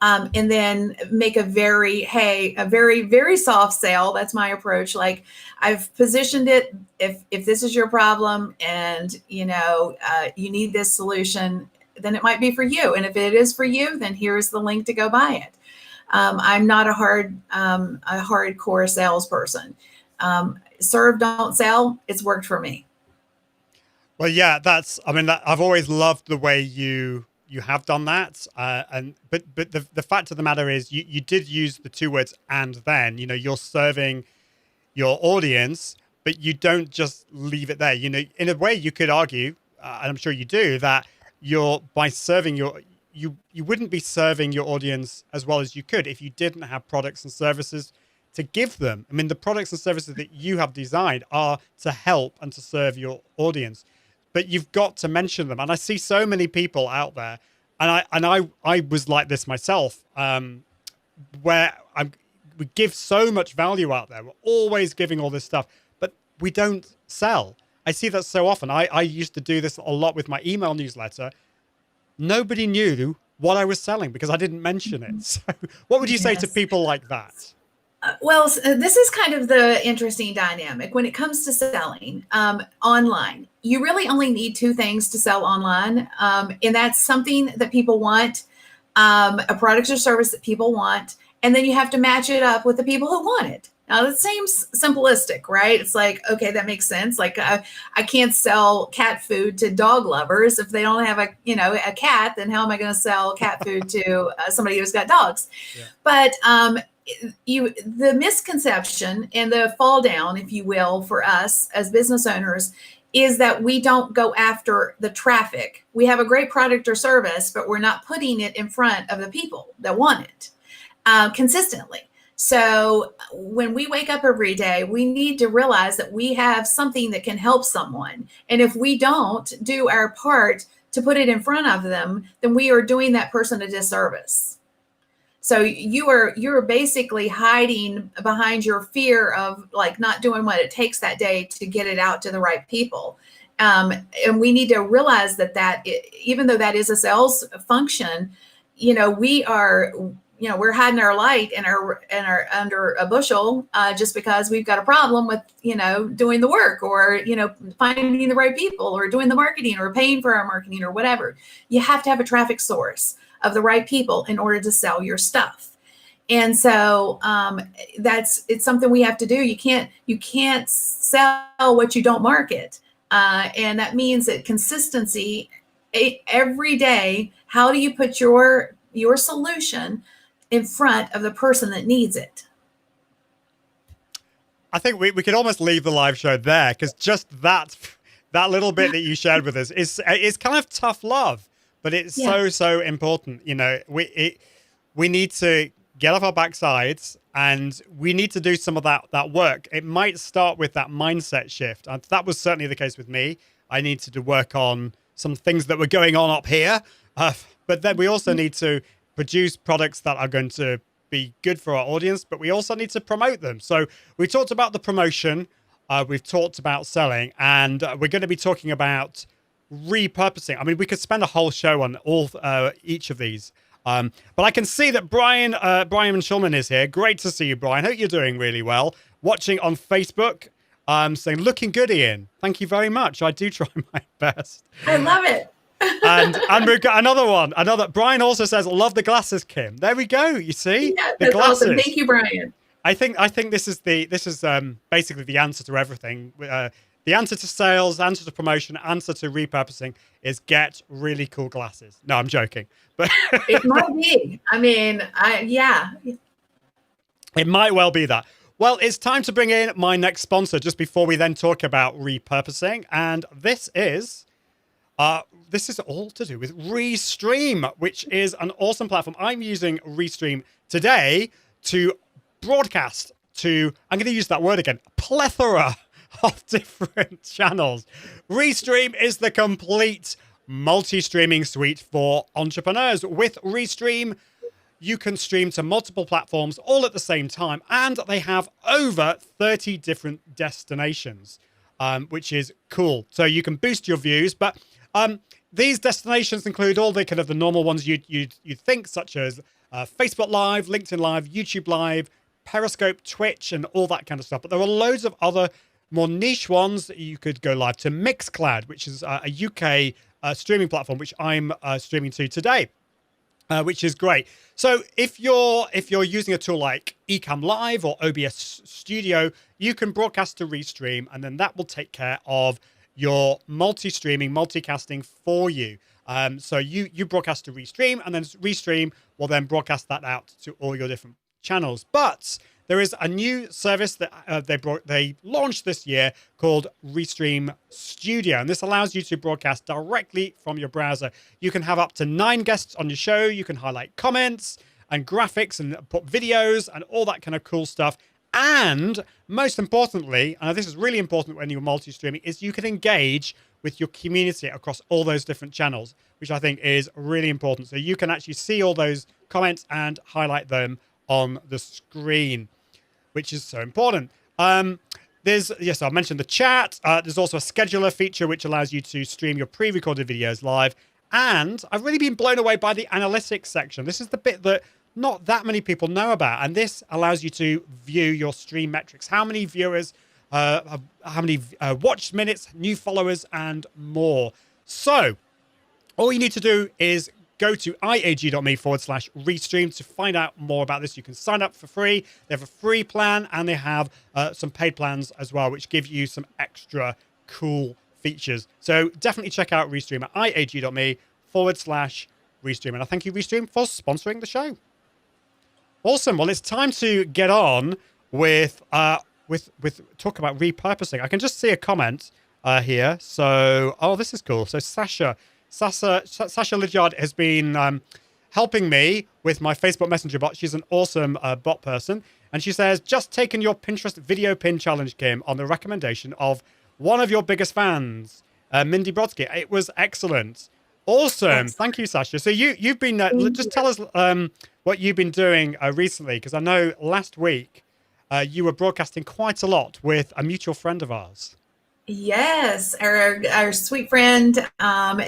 And then make a very, very soft sale. That's my approach. Like, I've positioned it. If this is your problem and, you need this solution, then it might be for you. And if it is for you, then here's the link to go buy it. I'm not a hardcore salesperson. Serve, don't sell. It's worked for me. Well, yeah, I've always loved the way you have done that. But the fact of the matter is you did use the two words "and then." You're serving your audience, but you don't just leave it there. In a way you could argue, and I'm sure you do, that by serving you wouldn't be serving your audience as well as you could if you didn't have products and services to give them. I mean, the products and services that you have designed are to help and to serve your audience, but you've got to mention them. And I see so many people out there, and I was like this myself, where we give so much value out there. We're always giving all this stuff, but we don't sell. I see that so often. I used to do this a lot with my email newsletter. Nobody knew what I was selling because I didn't mention it. So what would you say to people like that? Well, this is kind of the interesting dynamic when it comes to selling online. You really only need two things to sell online, and that's something that people want, a product or service that people want, and then you have to match it up with the people who want it. Now, that seems simplistic, right? It's like, okay, that makes sense. Like, I can't sell cat food to dog lovers if they don't have a cat. Then how am I going to sell cat food to somebody who's got dogs? Yeah. But the misconception and the fall down, if you will, for us as business owners is that we don't go after the traffic. We have a great product or service, but we're not putting it in front of the people that want it consistently. So when we wake up every day, we need to realize that we have something that can help someone. And if we don't do our part to put it in front of them, then we are doing that person a disservice. So you're basically hiding behind your fear of like not doing what it takes that day to get it out to the right people. And we need to realize that even though that is a sales function, we are we're hiding our light and our under a bushel just because we've got a problem with, doing the work, or, finding the right people, or doing the marketing, or paying for our marketing, or whatever. You have to have a traffic source of the right people in order to sell your stuff. And so it's something we have to do. You can't sell what you don't market. And that means that consistency every day. How do you put your solution in front of the person that needs it? I think we could almost leave the live show there, because just that little bit that you shared with us is kind of tough love, but it's so important. We need to get off our backsides, and we need to do some of that work. It might start with that mindset shift. And that was certainly the case with me. I needed to work on some things that were going on up here. But then we also need to produce products that are going to be good for our audience, but we also need to promote them. So we talked about the promotion. We've talked about selling, and we're going to be talking about repurposing. I mean, we could spend a whole show on each of these. But I can see that Brian Schulman is here. Great to see you, Brian. Hope you're doing really well. Watching on Facebook, saying, looking good, Ian. Thank you very much. I do try my best. I love it. And we've got another one. Brian also says, love the glasses, Kim. There we go. You see? Yeah, the that's glasses. awesome. Thank you, Brian. I think this is basically the answer to everything. The answer to sales, answer to promotion, answer to repurposing is get really cool glasses. No, I'm joking. But it might be. I mean, it might well be that. Well, it's time to bring in my next sponsor just before we then talk about repurposing. And this is all to do with Restream, which is an awesome platform. I'm using Restream today to broadcast to, I'm going to use that word again, plethora of different channels. Restream is the complete multi-streaming suite for entrepreneurs. With Restream, you can stream to multiple platforms all at the same time, and they have over 30 different destinations, which is cool. So you can boost your views, but these destinations include all the kind of the normal ones you'd think, such as Facebook Live, LinkedIn Live, YouTube Live, Periscope, Twitch, and all that kind of stuff. But there are loads of other more niche ones. You could go live to Mixcloud, which is a UK streaming platform, which I'm streaming to today, which is great. So if you're using a tool like Ecamm Live or OBS Studio, you can broadcast to Restream, and then that will take care of your multi-streaming, multicasting for you. So you broadcast to Restream, and then Restream will then broadcast that out to all your different channels. But there is a new service that they launched this year called Restream Studio, and this allows you to broadcast directly from your browser. You can have up to 9 guests on your show. You can highlight comments and graphics and put videos and all that kind of cool stuff. And most importantly, and this is really important when you're multi-streaming, is you can engage with your community across all those different channels, which I think is really important. So you can actually see all those comments and highlight them on the screen, which is so important. I mentioned the chat. There's also a scheduler feature, which allows you to stream your pre-recorded videos live. And I've really been blown away by the analytics section. This is the bit that not that many people know about. And this allows you to view your stream metrics. How many viewers, how many watched minutes, new followers, and more. So all you need to do is go to iag.me/Restream to find out more about this. You can sign up for free. They have a free plan, and they have some paid plans as well, which give you some extra cool features. So definitely check out Restream at iag.me/Restream. And I thank you, Restream, for sponsoring the show. Awesome. Well, it's time to get on with talk about repurposing. I can just see a comment here. So, this is cool. So Sasha Lydiard has been helping me with my Facebook Messenger bot. She's an awesome bot person. And she says, just taken your Pinterest video pin challenge, Kim, on the recommendation of one of your biggest fans, Mindy Brodsky. It was excellent. Awesome. Thank you, Sasha. So you've been, just tell us what you've been doing recently, because I know last week you were broadcasting quite a lot with a mutual friend of ours. Yes, our sweet friend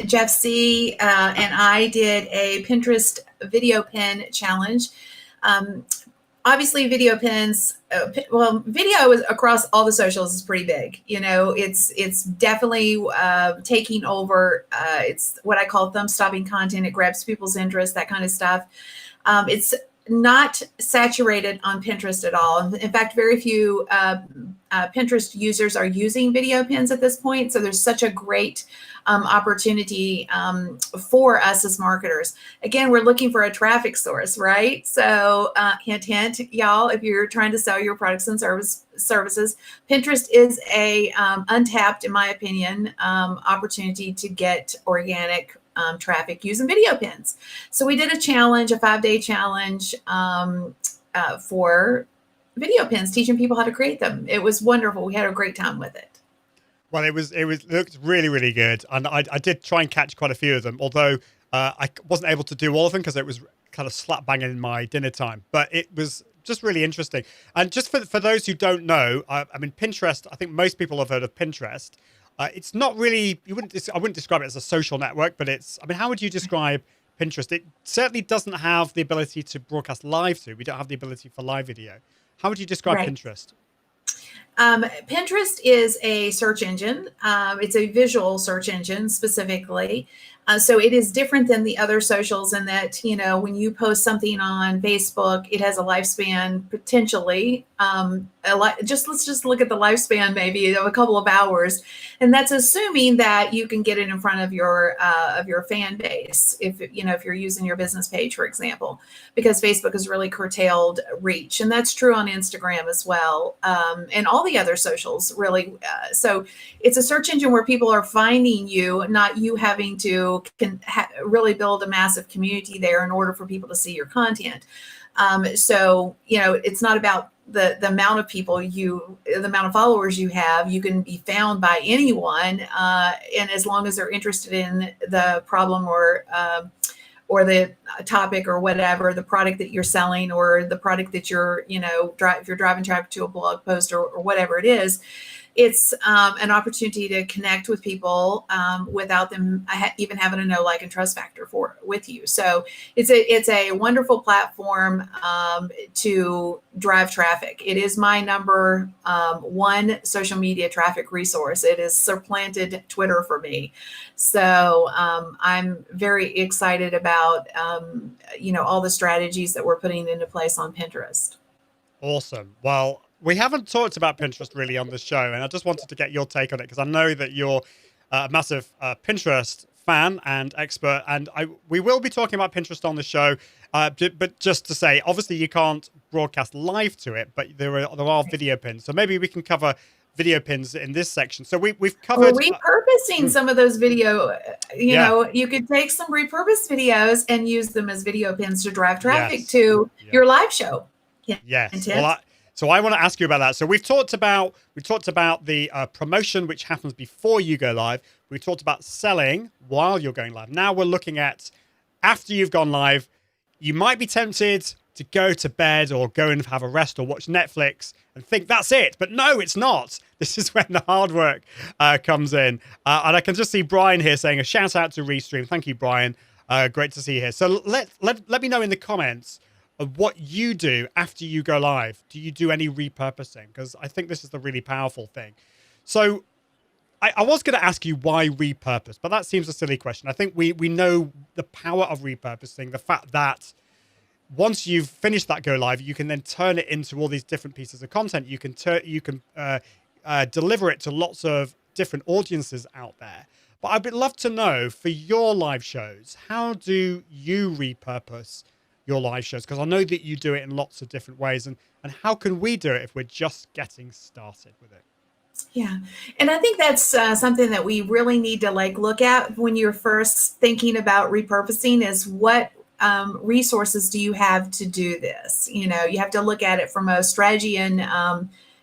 Jeff C. And I did a Pinterest video pin challenge. Obviously, video pins. Video is across all the socials is pretty big. It's definitely taking over. It's what I call thumb-stopping content. It grabs people's interest, that kind of stuff. It's not saturated on Pinterest at all. In fact, very few Pinterest users are using video pins at this point. So there's such a great opportunity for us as marketers. Again, we're looking for a traffic source, right? So hint, hint, y'all, if you're trying to sell your products and services, Pinterest is a untapped, in my opinion, opportunity to get organic traffic using video pins. So we did a challenge, a 5-day challenge for video pins, teaching people how to create them. It was wonderful. We had a great time with it. Well, it looked really, really good. And I did try and catch quite a few of them, although I wasn't able to do all of them because it was kind of slap banging in my dinner time. But it was just really interesting. And just for those who don't know, I mean, Pinterest, I think most people have heard of Pinterest. It's not really, I wouldn't describe it as a social network, but how would you describe Pinterest? It certainly doesn't have the ability to broadcast live to. We don't have the ability for live video. How would you describe Pinterest? Pinterest is a search engine. It's a visual search engine specifically. So it is different than the other socials in that, when you post something on Facebook, it has a lifespan potentially. Let's just look at the lifespan maybe of a couple of hours, and that's assuming that you can get it in front of your fan base. If you're using your business page, for example, because Facebook has really curtailed reach, and that's true on Instagram as well, and all the other socials really. So it's a search engine where people are finding you, not you having to really build a massive community there in order for people to see your content. So it's not about the amount of people the amount of followers you have. You can be found by anyone, and as long as they're interested in the problem or the topic or whatever, the product that you're selling or the product that you're, if you're driving traffic to a blog post or whatever it is, it's an opportunity to connect with people without them even having a know, like, and trust factor with you. So it's a wonderful platform to drive traffic. It is my number one social media traffic resource. It has supplanted Twitter for me. So I'm very excited about all the strategies that we're putting into place on Pinterest. Awesome. Well, we haven't talked about Pinterest really on the show, and I just wanted to get your take on it because I know that you're a massive Pinterest fan and expert, and we will be talking about Pinterest on the show. But just to say, obviously you can't broadcast live to it, but there are video pins. So maybe we can cover video pins in this section. So we've covered repurposing some of those video. You could take some repurposed videos and use them as video pins to drive traffic to your live show. Yes. So I want to ask you about that. So we talked about the promotion, which happens before you go live. We talked about selling while you're going live. Now we're looking at after you've gone live. You might be tempted to go to bed or go and have a rest or watch Netflix and think that's it. But no, it's not. This is when the hard work comes in. And I can just see Brian here saying a shout out to Restream. Thank you, Brian. Great to see you here. So let me know in the comments of what you do after you go live. Do you do any repurposing? Because I think this is the really powerful thing. So I was going to ask you why repurpose, but that seems a silly question. I think we know the power of repurposing, the fact that once you've finished that go live, you can then turn it into all these different pieces of content. You can deliver it to lots of different audiences out there. But I'd love to know, for your live shows, how do you repurpose your live shows? Because I know that you do it in lots of different ways, and how can we do it if we're just getting started with it? Yeah. And I think that's something that we really need to look at when you're first thinking about repurposing is what resources do you have to do this? You have to look at it from a strategy and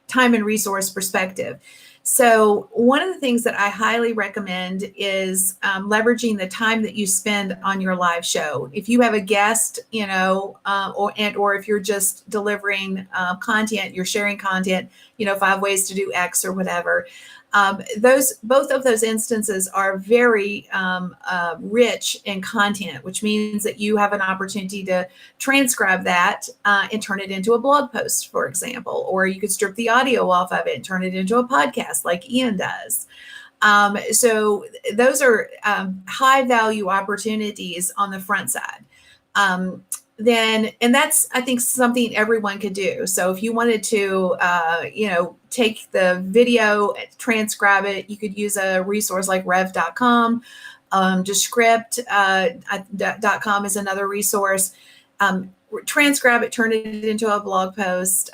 time and resource perspective. So one of the things that I highly recommend is leveraging the time that you spend on your live show. If you have a guest, or if you're just delivering content, you're sharing content, 5 ways to do X or whatever. Both of those instances are very rich in content, which means that you have an opportunity to transcribe that and turn it into a blog post, for example, or you could strip the audio off of it and turn it into a podcast like Ian does. So those are high value opportunities on the front side. And that's, I think, something everyone could do. So if you wanted to, take the video, transcribe it, you could use a resource like rev.com. Descript.com is another resource. Transcribe it, turn it into a blog post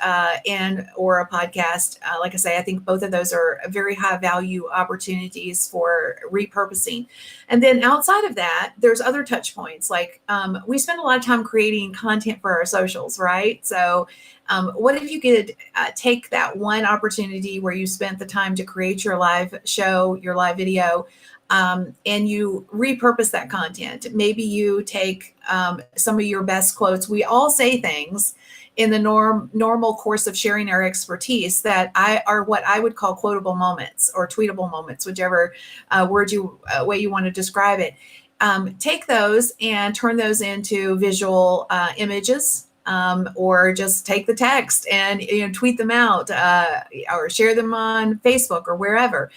or a podcast. Like I say, I think both of those are very high value opportunities for repurposing. And then outside of that, there's other touch points. Like we spend a lot of time creating content for our socials, right? So what if you could take that one opportunity where you spent the time to create your live show, your live video, and you repurpose that content. Maybe you take some of your best quotes. We all say things in the normal course of sharing our expertise that are what I would call quotable moments or tweetable moments, whichever way you want to describe it. Take those and turn those into visual images. Or just take the text and tweet them out or share them on Facebook or wherever.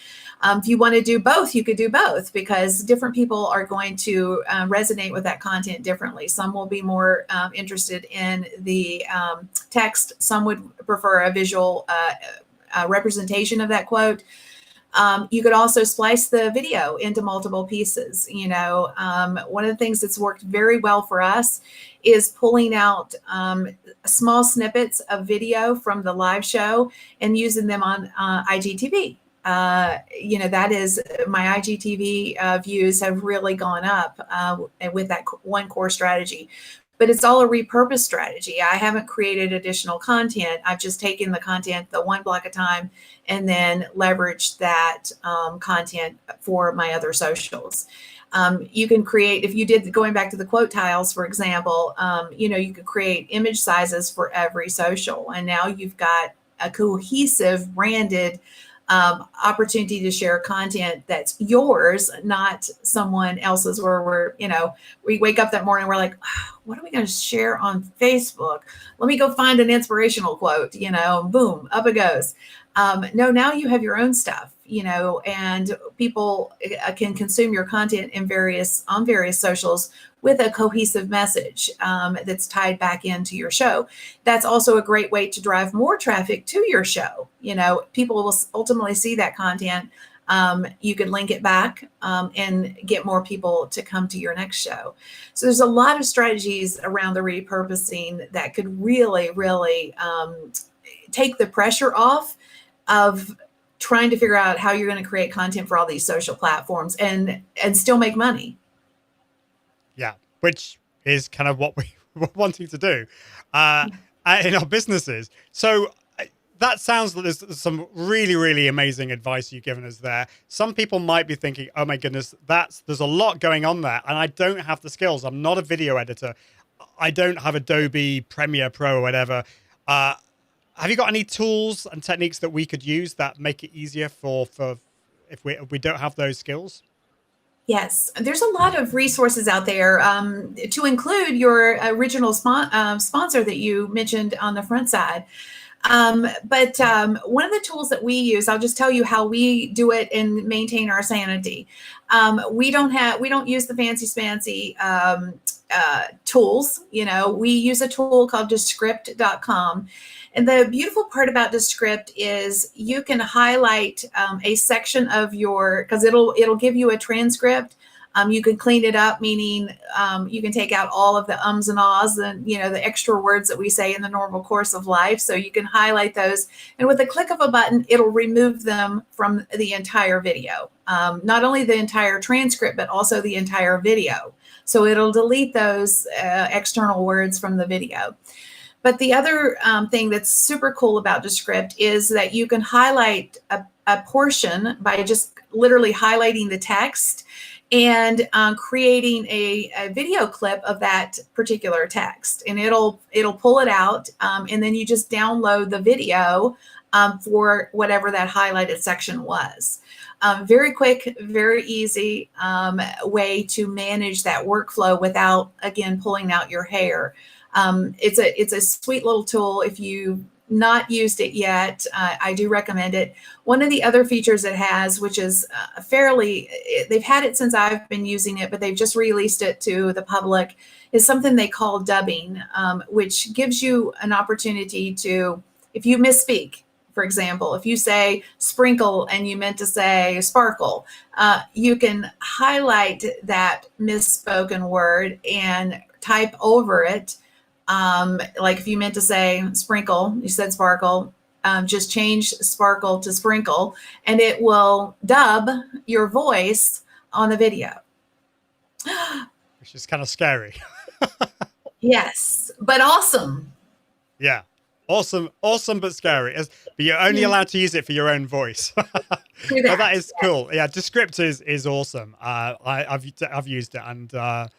If you want to do both, you could do both because different people are going to resonate with that content differently. Some will be more interested in the text. Some would prefer a visual representation of that quote. You could also splice the video into multiple pieces. One of the things that's worked very well for us is pulling out small snippets of video from the live show and using them on IGTV. That is my IGTV views have really gone up with that one core strategy. But it's all a repurpose strategy. I haven't created additional content. I've just taken the content the one block of time and then leveraged that content for my other socials. You can create, if you did, going back to the quote tiles, for example, you could create image sizes for every social. And now you've got a cohesive branded opportunity to share content that's yours, not someone else's, where we wake up that morning, we're like, what are we going to share on Facebook? Let me go find an inspirational quote, boom, up it goes. No, now you have your own stuff, and people can consume your content on various socials with a cohesive message that's tied back into your show. That's also a great way to drive more traffic to your show. People will ultimately see that content. You could link it back and get more people to come to your next show. So there's a lot of strategies around the repurposing that could really, really take the pressure off of trying to figure out how you're going to create content for all these social platforms and still make money. Yeah, which is kind of what we're wanting to do in our businesses. So that sounds like there's some really, really amazing advice you've given us there. Some people might be thinking, oh my goodness, there's a lot going on there and I don't have the skills. I'm not a video editor. I don't have Adobe Premiere Pro or whatever. Have you got any tools and techniques that we could use that make it easier for if we don't have those skills? Yes, there's a lot of resources out there to include your original sponsor that you mentioned on the front side. But one of the tools that we use, I'll just tell you how we do it and maintain our sanity. We don't use the fancy tools. We use a tool called Descript.com. And the beautiful part about Descript is you can highlight a section of because it'll give you a transcript. You can clean it up, meaning you can take out all of the ums and ahs and the extra words that we say in the normal course of life. So you can highlight those, and with the click of a button, it'll remove them from the entire video. Not only the entire transcript, but also the entire video. So it'll delete those external words from the video. But the other thing that's super cool about Descript is that you can highlight a portion by just literally highlighting the text and creating a video clip of that particular text. And it'll pull it out, and then you just download the video for whatever that highlighted section was. Very quick, very easy way to manage that workflow without, again, pulling out your hair. It's a sweet little tool. If you've not used it yet, I do recommend it. One of the other features it has, which is they've had it since I've been using it, but they've just released it to the public, is something they call dubbing, which gives you an opportunity to, if you misspeak, for example, if you say sprinkle and you meant to say sparkle, you can highlight that misspoken word and type over it. Like if you meant to say sprinkle, you said sparkle, just change sparkle to sprinkle, and it will dub your voice on the video. Which is kind of scary. Yes, but awesome. Yeah. Awesome, but scary. But you're only allowed to use it for your own voice. But that is cool. Yeah, Descript is awesome. I've used it, and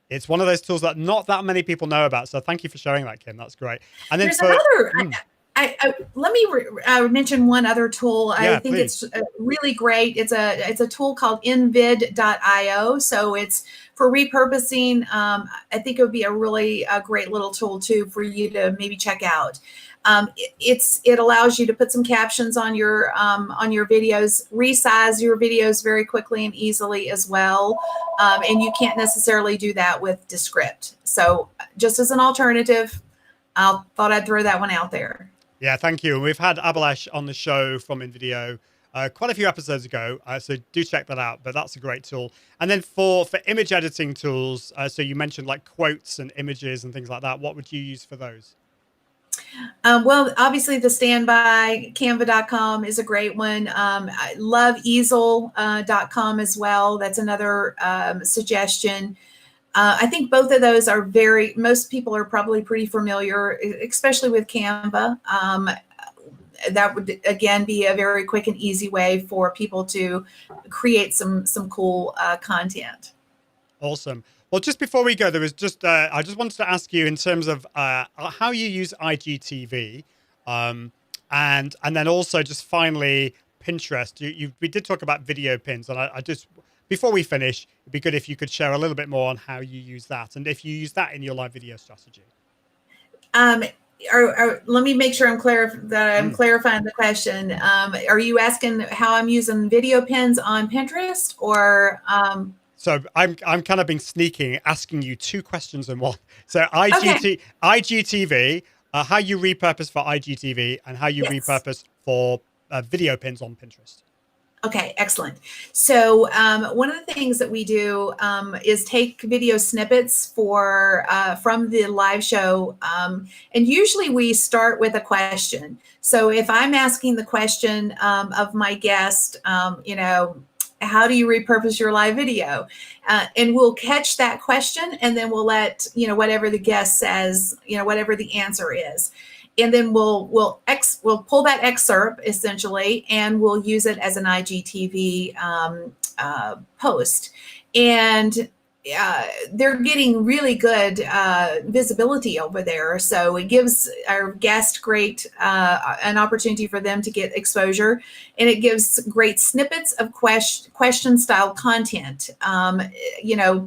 it's one of those tools that not that many people know about. So thank you for sharing that, Kim. That's great. And then let me mention one other tool. Yeah, I think please. it's really great. It's a tool called invid.io. So it's for repurposing. I think it would be a really great little tool too for you to maybe check out. It allows you to put some captions on your videos, resize your videos very quickly and easily as well. And you can't necessarily do that with Descript. So just as an alternative, I thought I'd throw that one out there. Yeah, thank you. And we've had Abhilash on the show from InVideo quite a few episodes ago, so do check that out. But that's a great tool. And then for image editing tools, so you mentioned like quotes and images and things like that. What would you use for those? Well, obviously the standby canva.com is a great one. I love easel.com as well. That's another suggestion. I think both of those are most people are probably pretty familiar, especially with Canva. That would, again, be a very quick and easy way for people to create some cool content. Awesome. Well, just before we go, there was I just wanted to ask you in terms of how you use IGTV, and then also just finally Pinterest. We did talk about video pins, and I just, before we finish, it'd be good if you could share a little bit more on how you use that, and if you use that in your live video strategy. Let me make sure I'm clarifying the question. Are you asking how I'm using video pins on Pinterest, or? So I'm kind of being sneaking, asking you two questions in one. So IGTV, how you repurpose for IGTV, and how you repurpose for video pins on Pinterest. Okay, excellent. So one of the things that we do is take video snippets from the live show, and usually we start with a question. So if I'm asking the question of my guest, how do you repurpose your live video? And we'll catch that question, and then we'll let whatever the guest says, whatever the answer is. And then we'll pull that excerpt essentially, and we'll use it as an IGTV post. And they're getting really good visibility over there. So it gives our guest great an opportunity for them to get exposure, and it gives great snippets of question style content.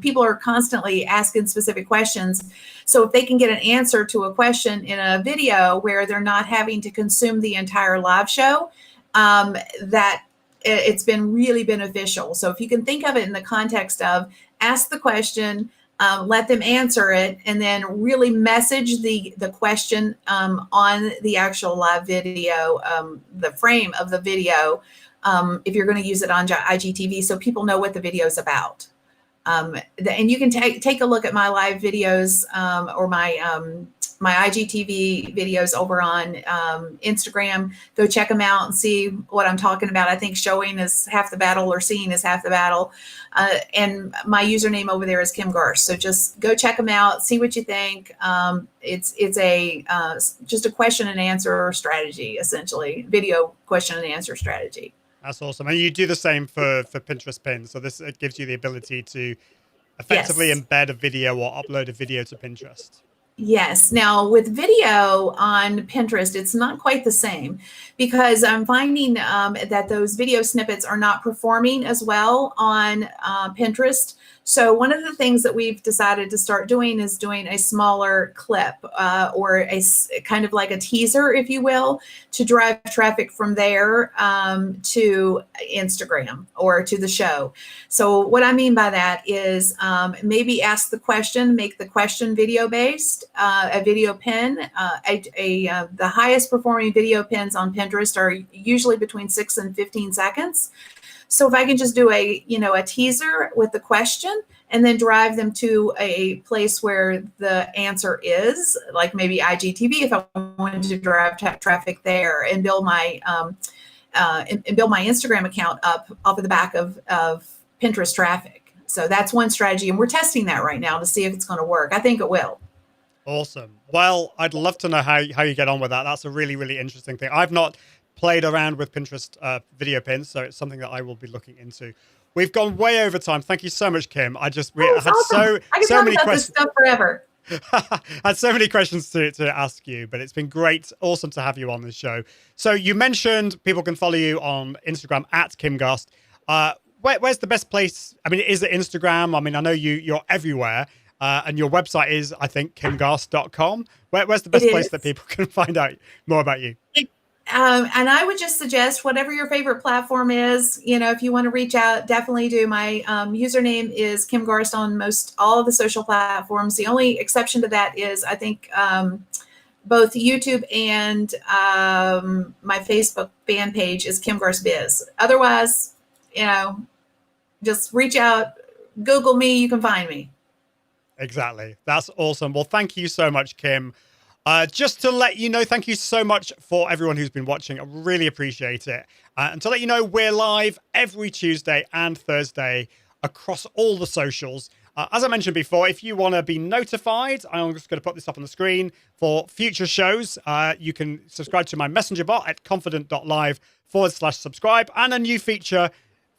People are constantly asking specific questions. So if they can get an answer to a question in a video where they're not having to consume the entire live show, that it's been really beneficial. So if you can think of it in the context of ask the question, let them answer it, and then really message the question on the actual live video, the frame of the video, if you're going to use it on IGTV, so people know what the video is about. And you can take a look at my live videos or my IGTV videos over on Instagram. Go check them out and see what I'm talking about. I think showing is half the battle, or seeing is half the battle. And my username over there is Kim Garst. So just go check them out, see what you think. It's just a question and answer strategy, essentially, video question and answer strategy. That's awesome. And you do the same for Pinterest pins. So this gives you the ability to effectively embed a video or upload a video to Pinterest. Yes. Now with video on Pinterest, it's not quite the same because I'm finding that those video snippets are not performing as well on Pinterest. So one of the things that we've decided to start doing is doing a smaller clip or a kind of like a teaser, if you will, to drive traffic from there to Instagram or to the show. So what I mean by that is maybe ask the question, make the question video based, a video pin. The highest performing video pins on Pinterest are usually between 6 and 15 seconds. So if I can just do a teaser with the question and then drive them to a place where the answer is, like maybe IGTV, if I wanted to drive traffic there and build my Instagram account up off of the back of Pinterest traffic. So that's one strategy, and we're testing that right now to see if it's going to work. I think it will. Awesome. Well, I'd love to know how you get on with that. That's a really, really interesting thing. I've not played around with Pinterest video pins, so it's something that I will be looking into. We've gone way over time. Thank you so much, Kim. I had awesome. so many questions. This stuff forever. I had so many questions to ask you, but it's been great. Awesome to have you on the show. So you mentioned people can follow you on Instagram at Kim Garst. Where's the best place? I mean, is it Instagram? I mean, I know you're everywhere. And your website is, I think, kimgarst.com. Where's the best place that people can find out more about you? And I would just suggest whatever your favorite platform is, if you want to reach out, definitely do. My username is Kim Garst on all of the social platforms. The only exception to that is, I think, both YouTube and my Facebook fan page is Kim Garst Biz. Otherwise, just reach out, Google me, you can find me. Exactly. That's awesome. Well, thank you so much, Kim. Just to let you know, thank you so much for everyone who's been watching. I really appreciate it. And to let you know, we're live every Tuesday and Thursday across all the socials. As I mentioned before, if you want to be notified, I'm just going to put this up on the screen for future shows. You can subscribe to my messenger bot at confident.live/subscribe, and a new feature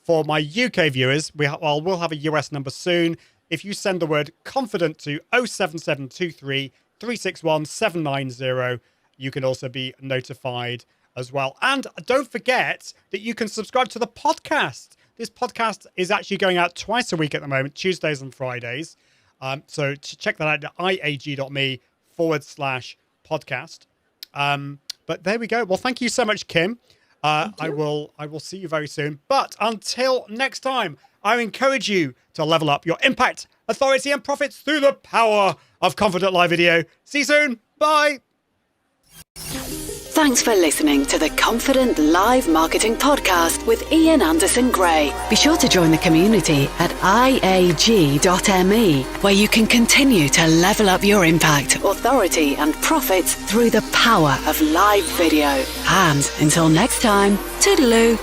for my UK viewers. We'll have a US number soon. If you send the word confident to 07723 361 790, you can also be notified as well. And don't forget that you can subscribe to the podcast. This podcast is actually going out twice a week at the moment, Tuesdays and Fridays. So check that out at iag.me/podcast. But there we go. Well, thank you so much, Kim. I will see you very soon. But until next time, I encourage you to level up your impact, authority, and profits through the power of Confident Live Video. See you soon. Bye. Thanks for listening to the Confident Live Marketing Podcast with Ian Anderson Gray. Be sure to join the community at iag.me, where you can continue to level up your impact, authority, and profits through the power of live video. And until next time, toodaloo.